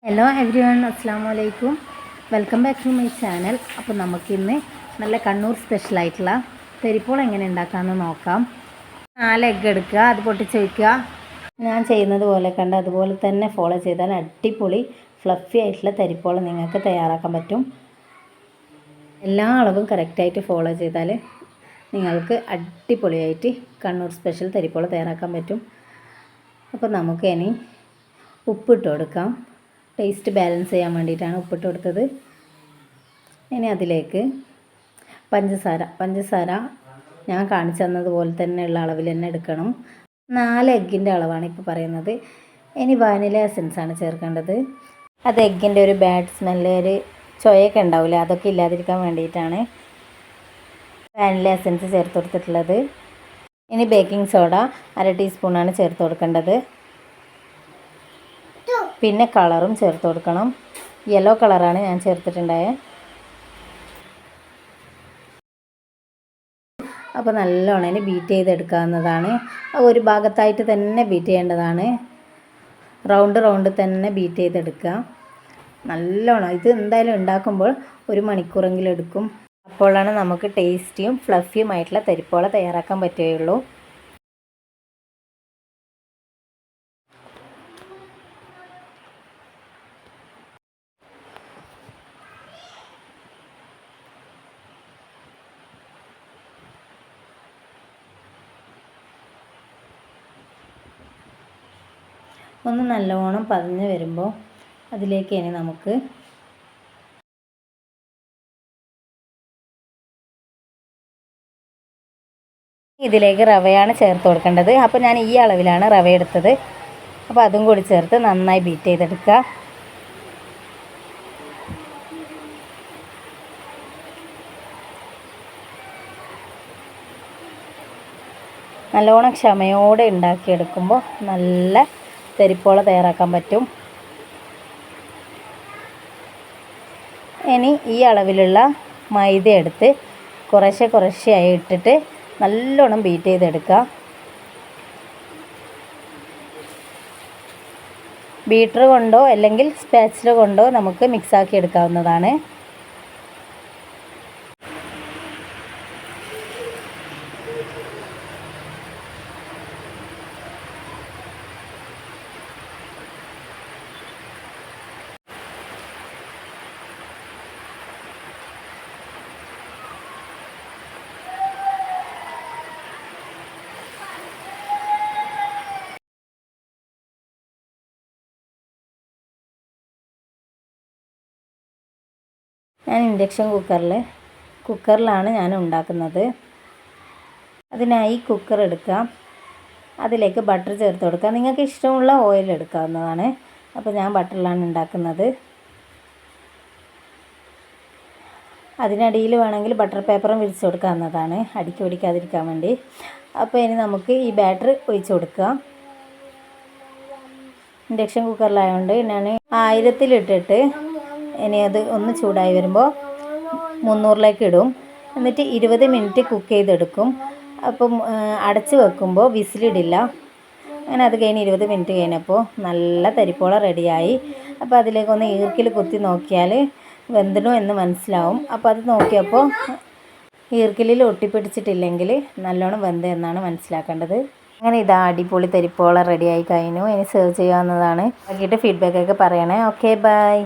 Hello every one, അസ്സാമു അലൈക്കും. Welcome back to my channel. അപ്പോൾ നമുക്കിന്ന് നല്ല കണ്ണൂർ സ്പെഷ്യലായിട്ടുള്ള തെരിപ്പോൾ എങ്ങനെ ഉണ്ടാക്കാമെന്ന് നോക്കാം. 4 എഗ്ഗ് എടുക്കുക, അത് പൊട്ടിച്ച് വയ്ക്കുക. ഞാൻ ചെയ്യുന്നത് പോലെ കണ്ട് അതുപോലെ തന്നെ ഫോളോ ചെയ്താൽ അടിപൊളി ഫ്ലഫി ആയിട്ടുള്ള തെരിപ്പോൾ നിങ്ങൾക്ക് തയ്യാറാക്കാൻ പറ്റും. എല്ലാ അളവും കറക്റ്റായിട്ട് ഫോളോ ചെയ്താൽ നിങ്ങൾക്ക് അടിപൊളിയായിട്ട് കണ്ണൂർ സ്പെഷ്യൽ തെരിപ്പോൾ തയ്യാറാക്കാൻ പറ്റും. അപ്പോൾ നമുക്ക് ഇനി ഉപ്പിട്ട് കൊടുക്കാം. ടേസ്റ്റ് ബാലൻസ് ചെയ്യാൻ വേണ്ടിയിട്ടാണ് ഉപ്പിട്ട് കൊടുത്തത്. ഇനി അതിലേക്ക് പഞ്ചസാര ഞാൻ കാണിച്ചു തന്നതുപോലെ തന്നെയുള്ള അളവിൽ തന്നെ എടുക്കണം. 4 എഗ്ഗിൻ്റെ അളവാണ് ഇപ്പോൾ പറയുന്നത്. ഇനി വാനില എസൻസാണ് ചേർക്കേണ്ടത്. അത് എഗ്ഗിൻ്റെ ഒരു ബാഡ് സ്മെല്ല്, ഒരു ചൊയൊക്കെ ഉണ്ടാവില്ല, അതൊക്കെ ഇല്ലാതിരിക്കാൻ വേണ്ടിയിട്ടാണ് വാനില എസൻസ് ചേർത്ത് കൊടുത്തിട്ടുള്ളത്. ഇനി ബേക്കിംഗ് സോഡ 1/2 ടീസ്പൂണാണ് ചേർത്ത് കൊടുക്കേണ്ടത്. പിന്നെ കളറും ചേർത്ത് കൊടുക്കണം. യെല്ലോ കളറാണ് ഞാൻ ചേർത്തിട്ടുണ്ടായത്. അപ്പോൾ നല്ലോണം ഇനി ബീറ്റ് ചെയ്തെടുക്കാവുന്നതാണ്. ഒരു ഭാഗത്തായിട്ട് തന്നെ ബീറ്റ് ചെയ്യേണ്ടതാണ്. റൗണ്ട് തന്നെ ബീറ്റ് ചെയ്തെടുക്കുക നല്ലോണം. ഇത് എന്തായാലും ഉണ്ടാക്കുമ്പോൾ 1 മണിക്കൂറെങ്കിലും എടുക്കും. അപ്പോഴാണ് നമുക്ക് ടേസ്റ്റിയും ഫ്ലഫിയുമായിട്ടുള്ള തെരിപ്പോള തയ്യാറാക്കാൻ പറ്റുകയുള്ളൂ. ഒന്ന് നല്ലോണം പതഞ്ഞ് വരുമ്പോൾ അതിലേക്ക് ഇനി നമുക്ക് ഇതിലേക്ക് റവയാണ് ചേർത്ത് കൊടുക്കേണ്ടത്. അപ്പോൾ ഞാൻ ഈ അളവിലാണ് റവ എടുത്തത്. അപ്പോൾ അതും കൂടി ചേർത്ത് നന്നായി ബീറ്റ് ചെയ്തെടുക്കുക. നല്ലോണം ക്ഷമയോടെ ഉണ്ടാക്കിയെടുക്കുമ്പോൾ നല്ല തെരിപ്പോള തയ്യാറാക്കാൻ പറ്റും. ഇനി ഈ അളവിലുള്ള മൈദ എടുത്ത് കുറേശ്ശെയായി ഇട്ടിട്ട് നല്ലോണം ബീറ്റ് ചെയ്തെടുക്കുക. ബീറ്റർ കൊണ്ടോ അല്ലെങ്കിൽ സ്പാച്ചില കൊണ്ടോ നമുക്ക് മിക്സാക്കി എടുക്കാവുന്നതാണ്. ഞാൻ ഇൻഡക്ഷൻ കുക്കറിലാണ് ഞാൻ ഉണ്ടാക്കുന്നത്. അതിനായി കുക്കർ എടുക്കാം. അതിലേക്ക് ബട്ടർ ചേർത്ത് കൊടുക്കാം. നിങ്ങൾക്ക് ഇഷ്ടമുള്ള ഓയിൽ എടുക്കാവുന്നതാണ്. അപ്പോൾ ഞാൻ ബട്ടറിലാണ് ഉണ്ടാക്കുന്നത്. അതിനടിയിൽ വേണമെങ്കിൽ ബട്ടർ പേപ്പറും വിരിച്ച് കൊടുക്കാവുന്നതാണ്, അടിക്ക് പിടിക്കാതിരിക്കാൻ വേണ്ടി. അപ്പോൾ ഇനി നമുക്ക് ഈ ബാറ്റർ ഒഴിച്ച് കൊടുക്കുക. ഇൻഡക്ഷൻ കുക്കറിലായതുകൊണ്ട് ഞാൻ 1000-ലിട്ടിട്ട് ഇനി അത് ഒന്ന് ചൂടായി വരുമ്പോൾ 300-ലേക്ക് ഇടും. എന്നിട്ട് 20 മിനിറ്റ് കുക്ക് ചെയ്തെടുക്കും. അപ്പം അടച്ച് വെക്കുമ്പോൾ വിസിലിടില്ല. അങ്ങനെ അത് കഴിഞ്ഞ് 20 മിനിറ്റ് കഴിഞ്ഞപ്പോൾ നല്ല തെരിപ്പോള റെഡിയായി. അപ്പോൾ അതിലേക്കൊന്ന് ഈർക്കിൽ കുത്തി നോക്കിയാൽ വെന്തണോ എന്ന് മനസ്സിലാവും. അപ്പോൾ അത് നോക്കിയപ്പോൾ ഈർക്കിലിൽ ഒട്ടിപ്പിടിച്ചിട്ടില്ലെങ്കിൽ നല്ലോണം വെന്ത് എന്നാണ് മനസ്സിലാക്കേണ്ടത്. അങ്ങനെ ഇതാ അടിപൊളി തെരിപ്പോള റെഡിയായി കഴിഞ്ഞു. ഇനി സെർവ് ചെയ്യാവുന്നതാണ്. ആക്കിയിട്ട് ഫീഡ്ബാക്കൊക്കെ പറയണേ. Okay, by.